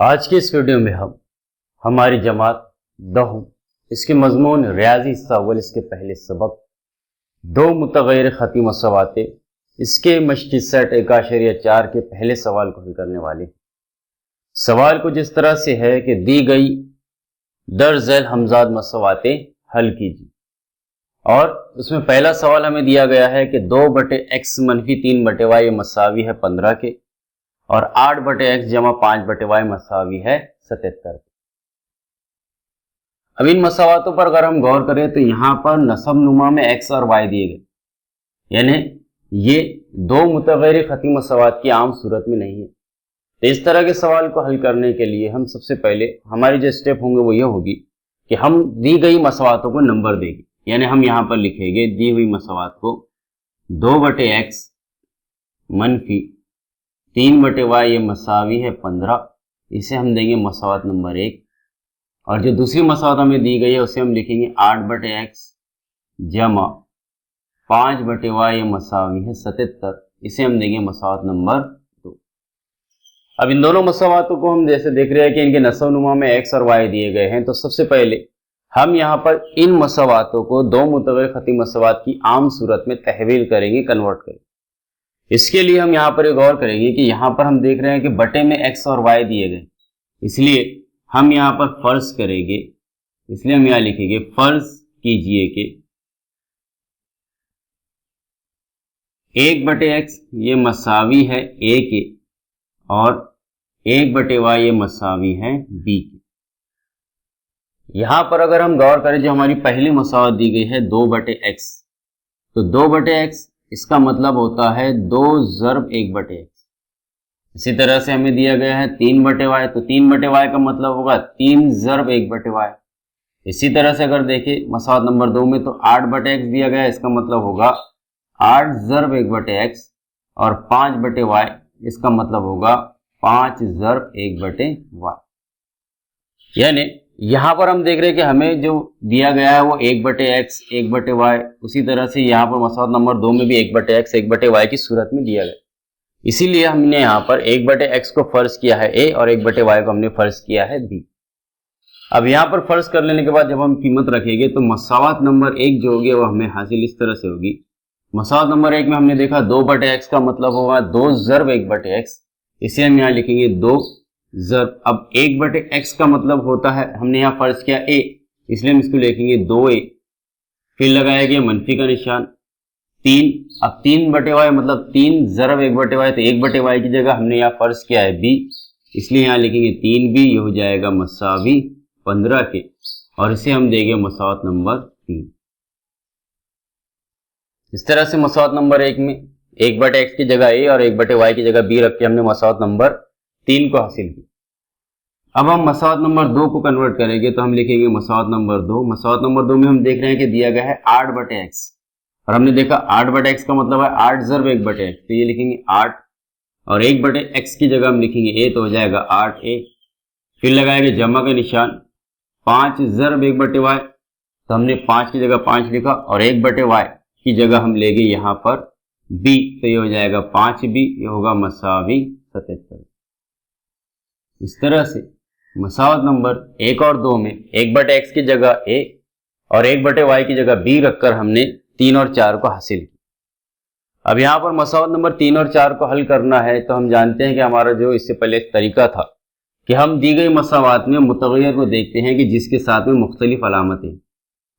आज के इस वीडियो में हम हमारी जमात दहम इसके मजमून रियाजी हिस्सा अव्वल इसके पहले सबक दो मुतग़य्यर ख़ती मसवाते इसके मश्क़ी सेट 1.4 के पहले सवाल को हल करने वाले। सवाल कुछ इस तरह से है कि दी गई दर झैल हमजाद मसवाते हल कीजिए, और उसमें पहला सवाल हमें दिया गया है कि 2/x - 3/y मसावी है 15 के, और 8/x जमा 5/y मसावी है 77। अब इन मसावातों पर अगर हम गौर करें तो यहाँ पर नसब नुमा में x और y दिए गए, यानी ये दो मुतग़य्यर ख़ती मसावात की आम सूरत में नहीं है। तो इस तरह के सवाल को हल करने के लिए हम सबसे पहले हमारी जो स्टेप होंगे वो ये होगी कि हम दी गई मसावातों को नंबर देंगे, यानी हम यहाँ पर लिखेंगे दी हुई मसावात को 2/x - 3/y ये मसावी है 15, इसे हम देंगे मसावत नंबर 1। और जो दूसरी मसावत हमें दी गई है उसे हम लिखेंगे 8/x जमा 5/y ये मसावी है 77, इसे हम देंगे मसावत नंबर 2। अब इन दोनों मसावातों को हम जैसे देख रहे हैं कि इनके नसब नुमा में x और y दिए गए हैं, तो सबसे पहले हम यहाँ पर इन मसावातों को दो मुतग़य्यर ख़ती मसावात की आम सूरत में तहवील करेंगे, कन्वर्ट करेंगे। इसके लिए हम यहाँ पर एक गौर करेंगे कि यहाँ पर हम देख रहे हैं कि बटे में x और y दिए गए, इसलिए हम यहाँ पर फर्ज करेंगे, इसलिए हम यहाँ लिखेंगे फर्ज कीजिए कि 1/x ये मसावी है a के और 1/y ये मसावी है b के। यहाँ पर अगर हम गौर करें जो हमारी पहली मसावत दी गई है 2/x, तो 2/x इसका मतलब होता है 2 ज़र्ब 1/x। इसी तरह से हमें दिया गया है 3/y, तो 3/y का मतलब होगा 3 ज़र्ब 1/y। इसी तरह से अगर देखें मसावत नंबर 2 में तो 8/x दिया गया है, इसका मतलब होगा 8 ज़र्ब 1/x, और 5/y इसका मतलब होगा 5 ज़र्ब 1/y। यानी यहाँ पर हम देख रहे हैं कि हमें जो दिया गया है वो 1/x 1/y, उसी तरह से यहाँ पर मसावत नंबर 2 में भी 1/x 1/y की सूरत में दिया गया। इसीलिए हमने यहाँ पर 1/x को फर्ज किया है a और 1/y को हमने फर्ज किया है b। अब यहाँ पर फर्ज कर लेने के बाद जब हम कीमत रखेंगे तो मसावत नंबर 1 जो होगी वो हमें हासिल इस तरह से होगी। मसावत नंबर 1 में हमने देखा 2/x का मतलब होगा 2 ज़र्ब 1/x, इसे हम यहाँ लिखेंगे 2 ज़र्ब। अब 1/x का मतलब होता है, हमने यहाँ फर्ज किया a, इसलिए हम इसको लिखेंगे 2a, फिर लगाया गया मनफी का निशान 3। अब 3/y मतलब 3 ज़र्ब 1/y, तो 1/y की जगह हमने यहाँ फर्ज किया है b, इसलिए यहाँ लिखेंगे 3b, ये हो जाएगा मसावी 15 के, और इसे हम देंगे मसावत नंबर 3। इस तरह से मसावत नंबर 1 में 1/x की जगह a और 1/y की जगह b रख के हमने मसावत नंबर 3 को हासिल किया। अब हम मसावत नंबर 2 को कन्वर्ट करेंगे तो हम लिखेंगे मसावत नंबर 2। मसावत नंबर 2 में हम देख रहे हैं कि दिया गया है 8/x, और हमने देखा 8/x का मतलब है 8 ज़र्ब 1/x, तो ये लिखेंगे 8, और 1/x की जगह हम लिखेंगे a, तो हो जाएगा 8a, फिर लगाएंगे जमा का निशान 5 ज़र्ब 1/y, तो हमने 5 की जगह 5 लिखा, और 1/y की जगह हम लेंगे यहाँ पर b, तो ये हो जाएगा 5b, ये होगा मसावी 77। इस तरह से मसावत नंबर 1 और 2 में 1/x की जगह a और 1/y की जगह b रखकर हमने 3 और 4 को हासिल किया। अब यहाँ पर मसावत नंबर 3 और 4 को हल करना है, तो हम जानते हैं कि हमारा जो इससे पहले एक तरीका था कि हम दी गई मसावात में मुतग़य्यर को देखते हैं कि जिसके साथ में मुख्तलिफ अलामतें।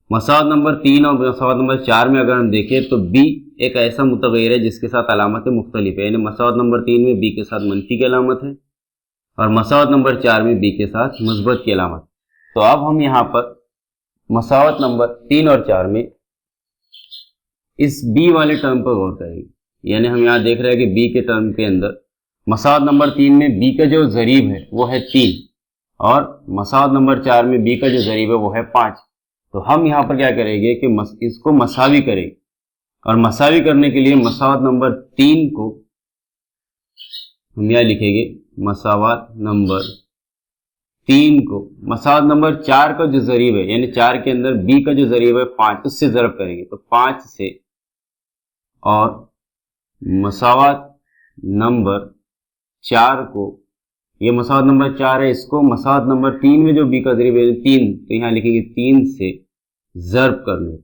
मसावत नंबर 3 और मसावत नंबर 4 में अगर हम देखें तो b एक ऐसा मुतग़य्यर है जिसके साथ अलामतें मुख्तलिफ है, यानी मसावत नंबर 3 में b के साथ मनफी की अलामत है और मसावत नंबर 4 में b के साथ मुस्बत की अलामत। तो अब हम यहाँ पर मसावत नंबर 3 और 4 में इस b वाले टर्म पर गौर करेंगे, यानी हम यहाँ देख रहे हैं कि b के टर्म के अंदर मसावत नंबर 3 में b का जो ज़रीब है वो है 3, और मसावत नंबर 4 में b का जो ज़रीब है वो है 5। तो हम यहाँ पर क्या करेंगे कि इसको मसावी करेंगे, और मसावी करने के लिए मसावत नंबर 3 को हम यहाँ लिखेंगे मसावत नंबर 3 को मसावत नंबर 4 का जो ज़रीब है, यानी 4 के अंदर b का जो ज़रीब है 5, उससे ज़रब करेंगे। तो 5 से, और मसावत नंबर 4 को, ये मसावत नंबर 4 है, इसको मसावत नंबर 3 में जो b का ज़रीब है 3, तो यहाँ लिखेंगे 3 से ज़रब करने पर,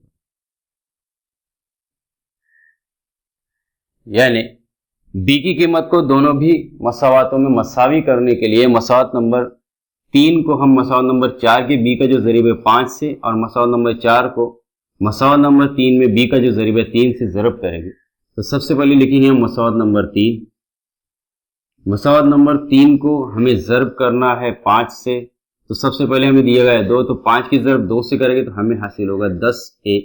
यानी b की कीमत को दोनों भी मसावातों में मसावी करने के लिए मसावत नंबर 3 को हम मसावत नंबर 4 के b का जो ज़रीब है 5 से, और मसावत नंबर 4 को मसावत नंबर 3 में b का जो ज़रीब है 3 से ज़रब करेंगे। तो सबसे पहले लिखेंगे हम मसावत नंबर 3। मसावत नंबर 3 को हमें ज़रब करना है 5 से। तो सबसे पहले हमें दिया गया है 2, तो 5 की ज़रब 2 से करेंगे तो हमें हासिल होगा 10a,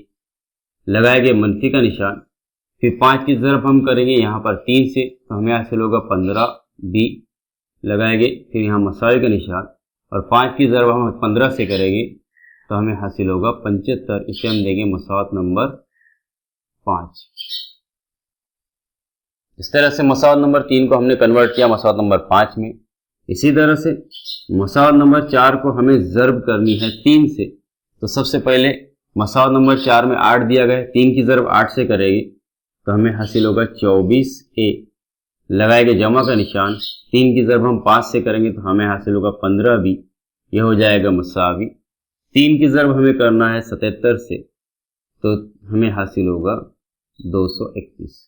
लगाएंगे मनफी का निशान। फिर 5 की ज़रब हम करेंगे यहाँ पर 3 से, तो हमें हासिल होगा 15b, लगाएंगे फिर यहाँ मसावे का निशान, और 5 की ज़रब हम 15 से करेंगे तो हमें हासिल होगा 75। इसे हम देंगे मसावत नंबर 5। इस तरह से मसावत नंबर 3 को हमने कन्वर्ट किया मसावत नंबर 5 में। इसी तरह से मसावत नंबर 4 को हमें ज़रब करनी है 3 से। तो सबसे पहले मसावत नंबर 4 में 8 दिया गया है, 3 की ज़रब 8 से करेगी तो हमें हासिल होगा 24a, लगाएंगे जमा का निशान। 3 की ज़रब हम 5 से करेंगे तो हमें हासिल होगा 15b, यह हो जाएगा मसावी। 3 की ज़रब हमें करना है 77 से, तो हमें हासिल होगा 231।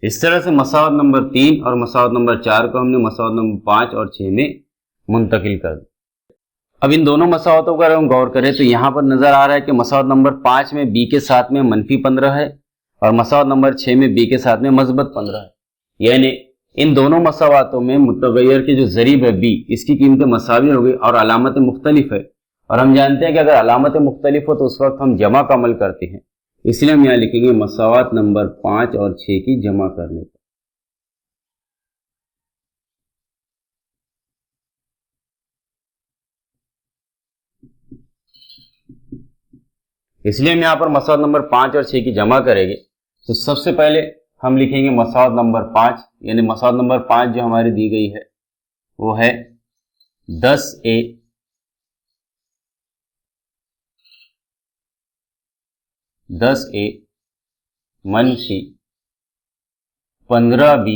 इस तरह से मसावत नंबर 3 और मसावत नंबर 4 को हमने मसावत नंबर 5 और 6 में मुंतकिल कर दिया। अब इन दोनों मसावतों पर हम गौर करें तो यहाँ पर नज़र आ रहा है कि मसावत नंबर 5 में b के साथ में मनफी 15 है, और मसावत नंबर 6 में b के साथ में मस्बत 15 है। यानी इन दोनों मसावातों में मुतगय्यर के जो ज़रीब है b, इसकी कीमतें मसावी हो गई और अलामत मुख्तलिफ है। और हम जानते हैं कि अगर अलामत मुख्तलिफ हो तो उस वक्त हम जमा का अमल करते हैं, इसलिए हम यहाँ लिखेंगे मसावात नंबर 5 और 6 की जमा करने पर। इसलिए हम यहाँ पर मसावत नंबर 5 और 6 की जमा करेंगे। तो सबसे पहले हम लिखेंगे मसावत नंबर 5, यानी मसावत नंबर 5 जो हमारी दी गई है वो है 10a मनफी 15b,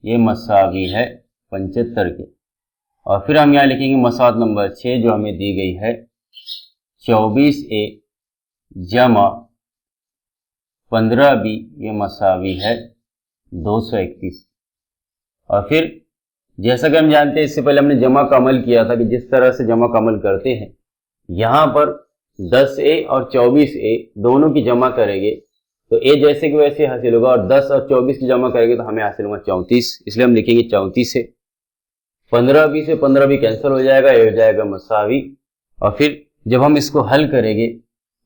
ये मसावी है 75 के। और फिर हम यहाँ लिखेंगे मसावत नंबर 6 जो हमें दी गई है 24a जमा 15b, ये मसावी है 231। और फिर जैसा कि हम जानते हैं इससे पहले हमने जमा का अमल किया था कि जिस तरह से जमा का अमल करते हैं, यहाँ पर 10a और 24a दोनों की जमा करेंगे तो a जैसे कि वैसे हासिल होगा, और 10 और 24 की जमा करेंगे तो हमें हासिल होगा 34। इसलिए हम लिखेंगे 34 से 15b से 15b कैंसिल हो जाएगा, ये हो जाएगा मसावी। और फिर जब हम इसको हल करेंगे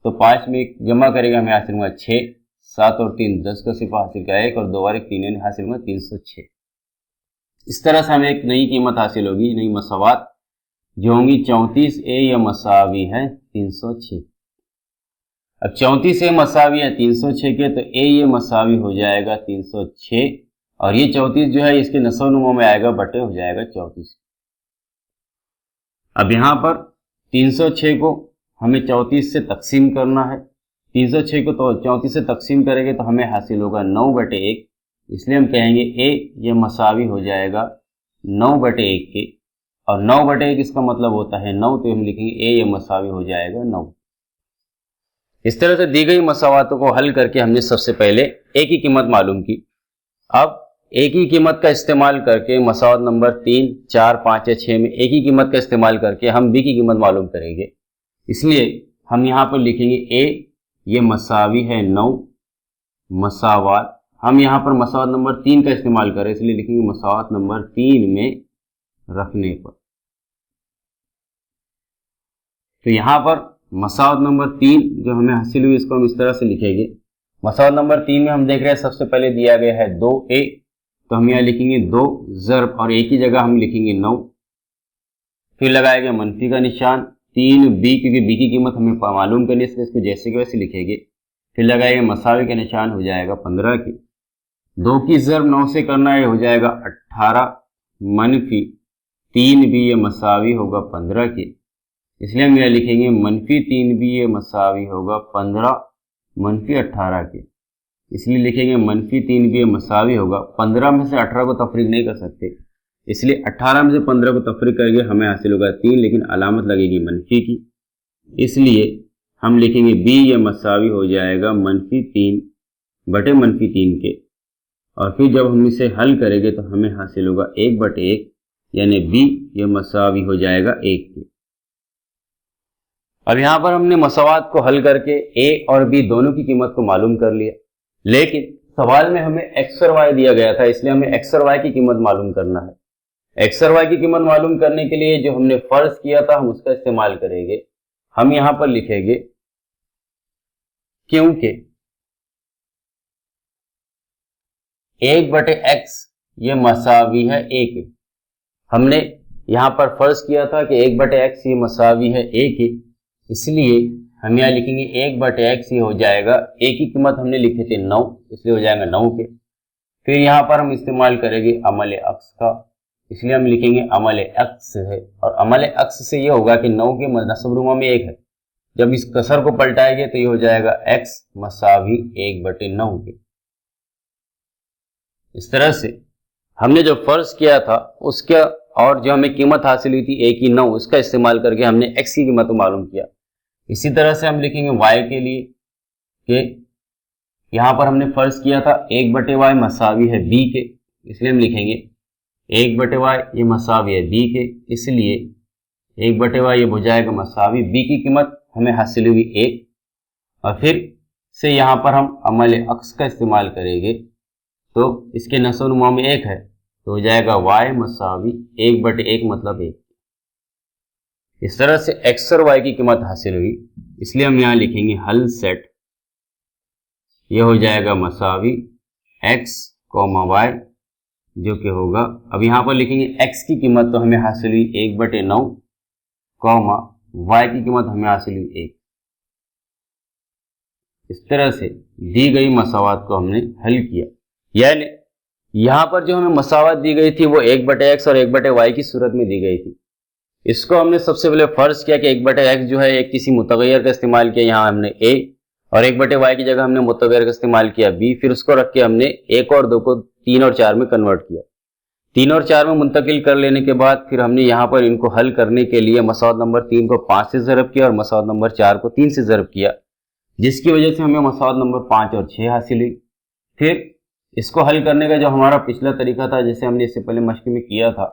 तो 5 में जमा करेंगे हमें हासिल होगा 6, 7 और 3 10 का सिफा हासिल किया, 1 और 2 और 1 3 हासिल होगा 306। इस तरह से हमें एक नई कीमत हासिल होगी, नई मसावात जो होंगी 34a, या मसावी है 306। अब 34a मसावी है 306 के, तो a ये मसावी हो जाएगा 306, और ये 34 जो है इसके नसब नुमा में आएगा, बटे हो जाएगा 34। अब यहाँ पर 306 को हमें 34 से तकसीम करना है। 306 को तो 34 से तकसीम करेंगे तो हमें हासिल होगा 9/1, इसलिए हम कहेंगे a ये मसावी हो जाएगा 9/1 के, और 9/1 इसका मतलब होता है 9, तो हम लिखेंगे a ये मसावी हो जाएगा 9। इस तरह से दी गई मसावातों को हल करके हमने सबसे पहले a की कीमत मालूम की। अब a की कीमत का इस्तेमाल करके मसावत नंबर 3, 4, 5 या 6 में a की कीमत का इस्तेमाल करके हम b की कीमत मालूम करेंगे। इसलिए हम यहाँ पर लिखेंगे a ये मसावी है 9 मसावात। हम यहाँ पर मसावत नंबर 3 का इस्तेमाल करें, इसलिए लिखेंगे मसावत नंबर 3 में रखने पर। तो यहाँ पर मसावत नंबर 3 जो हमें हासिल हुई इसको हम इस तरह से लिखेंगे। मसावत नंबर 3 में हम देख रहे हैं सबसे पहले दिया गया है 2a, तो हम यहाँ लिखेंगे 2 ज़रब, और a की जगह हम लिखेंगे 9। फिर लगाया गया मनफी का निशान, 3b, क्योंकि b की कीमत हमें मालूम करनी है इसलिए इसको जैसे के वैसे लिखेंगे। फिर लगाएंगे मसावी का निशान, हो जाएगा 15 के, 2 की ज़रब 9 से करना है, हो जाएगा 18 मनफी 3b, ये मसावी होगा 15 के, इसलिए हम यह लिखेंगे मनफी 3b, ये मसावी होगा 15 मनफी 18 के, इसलिए लिखेंगे मनफी 3b, ये मसावी होगा 15 में से 18 को तफरीक नहीं कर सकते, इसलिए 18 में से 15 को तफरीक करके हमें हासिल होगा 3, लेकिन अलामत लगेगी मनफी की, इसलिए हम लिखेंगे b, ये मसावी हो जाएगा मनफी 3 बटे मनफी 3 के, और फिर जब हम इसे हल करेंगे तो हमें हासिल होगा 1 बटे 1, यानी b ये मसावी हो जाएगा 1 के। अब यहाँ पर हमने मसावात को हल करके a और b दोनों की कीमत को मालूम कर लिया, लेकिन सवाल में हमें x और y दिया गया था, इसलिए हमें x और y की कीमत मालूम करना है। x और y की कीमत मालूम करने के लिए जो हमने फर्ज किया था हम उसका इस्तेमाल करेंगे। हम यहाँ पर लिखेंगे क्योंकि 1 बटे x ये मसावी है 1 के, हमने यहाँ पर फर्ज किया था कि 1 बटे x ये मसावी है 1 के, इसलिए हम यहाँ लिखेंगे 1 बटे x ये हो जाएगा, a की कीमत हमने लिखे थे 9, इसलिए हो जाएगा 9 के। फिर यहाँ पर हम इस्तेमाल करेंगे अमल अक्स का, इसलिए हम लिखेंगे अमल अक्स है, और अमल अक्स से ये होगा कि 9 के नस्ब-रुमा में 1 है, जब इस कसर को पलटाएंगे तो ये हो जाएगा x मसावी 1 बटे 9 के। इस तरह से हमने जो फर्ज किया था उसका और जो हमें कीमत हासिल हुई थी a की 9, उसका इस्तेमाल करके हमने x की कीमत को मालूम किया। इसी तरह से हम लिखेंगे y के लिए कि यहाँ पर हमने फर्ज किया था 1 बटे y मसावी है b के, इसलिए हम लिखेंगे 1 बटे y ये मसावी है b के, इसलिए 1 बटे y ये हो जाएगा मसावी, b की कीमत हमें हासिल हुई 1, और फिर से यहाँ पर हम अमल अक्स का इस्तेमाल करेंगे, तो इसके नस्ब-नुमा में 1 है तो हो जाएगा y मसावी 1 बटे 1 मतलब 1। इस तरह से x और y की कीमत हासिल हुई, इसलिए हम यहाँ लिखेंगे हल सेट, यह हो जाएगा मसावी x, y जो कि होगा, अब यहाँ पर लिखेंगे x की कीमत तो हमें हासिल हुई 1 बटे 9, y की कीमत हमें हासिल हुई 1। इस तरह से दी गई मसावात को हमने हल किया, यानी यहाँ पर जो हमें मसावत दी गई थी वो 1 बटे x और 1 बटे y की सूरत में दी गई थी। इसको हमने सबसे पहले फर्ज किया कि 1 बटे x जो है एक किसी मुतगैर का इस्तेमाल किया, यहाँ हमने a, और 1 बटे y की जगह हमने मुतगैर का इस्तेमाल किया b, फिर उसको रख के हमने 1 और 2 को 3 और 4 में कन्वर्ट किया। 3 और 4 में मुंतकिल कर लेने के बाद फिर हमने यहाँ पर इनको हल करने के लिए मसावत नंबर 3 को 5 से ज़रब किया और मसावत नंबर 4 को 3 से ज़रब किया, जिसकी वजह से हमें मसावत नंबर 5 और 6 हासिल हुई। फिर इसको हल करने का जो हमारा पिछला तरीका था, जैसे हमने इससे पहले मश्क में किया था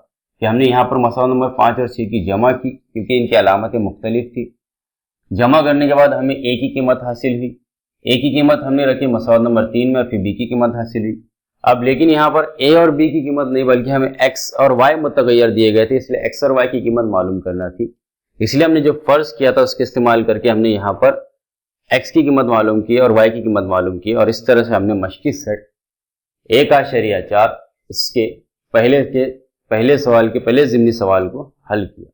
कि हमने यहाँ पर मसावत नंबर 5 और 6 की जमा की, क्योंकि इनकी अलामतें मुख्तलिफ थी। जमा करने के बाद हमें a की कीमत हासिल हुई, a की कीमत हमने रखी मसावत नंबर 3 में, और फिर b की कीमत हासिल हुई। अब लेकिन यहाँ पर a और b की कीमत नहीं बल्कि हमें x और y मुतगैर दिए गए थे, इसलिए x और y की कीमत मालूम करना थी। इसलिए हमने जो फर्ज किया था उसके इस्तेमाल करके हमने यहाँ पर x की कीमत मालूम की और y की कीमत मालूम की, और इस तरह से हमने मश्की सेट 1.4 इसके पहले सवाल के पहले ज़िम्नी सवाल को हल किया।